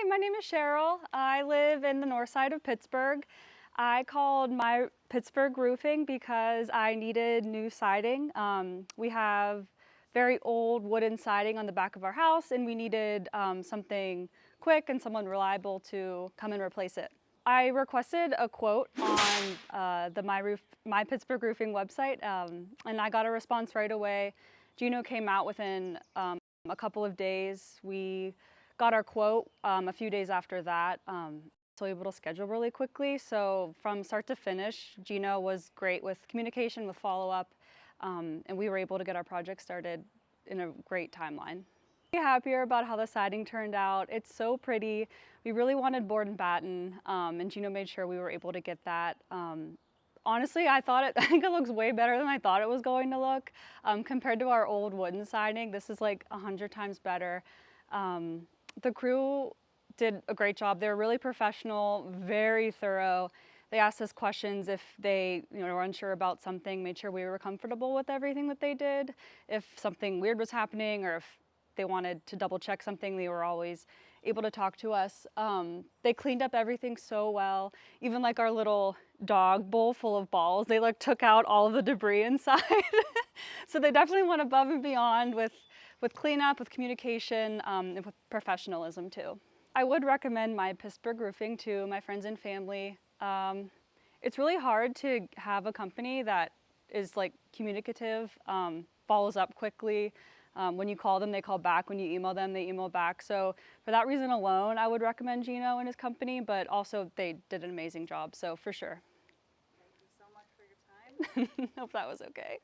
my name is Cheryl. I live in the north side of Pittsburgh. I called my Pittsburgh Roofing because I needed new siding. We have very old wooden siding on the back of our house, and we needed something quick and someone reliable to come and replace it. I requested a quote on the My Pittsburgh Roofing website, and I got a response right away. Gino came out within a couple of days. We got our quote a few days after that. So able to schedule really quickly. So from start to finish, Gino was great with communication, with follow-up, and we were able to get our project started in a great timeline. I'm happier about how the siding turned out. It's so pretty. We really wanted board and batten, and Gino made sure we were able to get that. Honestly, I think it looks way better than I thought it was going to look. Compared to our old wooden siding, this is like 100 times better. The crew did a great job. They were really professional, very thorough. They asked us questions if they were unsure about something, made sure we were comfortable with everything that they did. If something weird was happening or if they wanted to double check something, they were always able to talk to us. They cleaned up everything so well. Even like our little dog bowl full of balls, they like took out all of the debris inside. So they definitely went above and beyond with cleanup, with communication, and with professionalism too. I would recommend My Pittsburgh Roofing to my friends and family. It's really hard to have a company that is like communicative, follows up quickly. When you call them, they call back. When you email them, they email back. So for that reason alone, I would recommend Gino and his company, but also they did an amazing job, so for sure. Thank you so much for your time. Hope that was okay.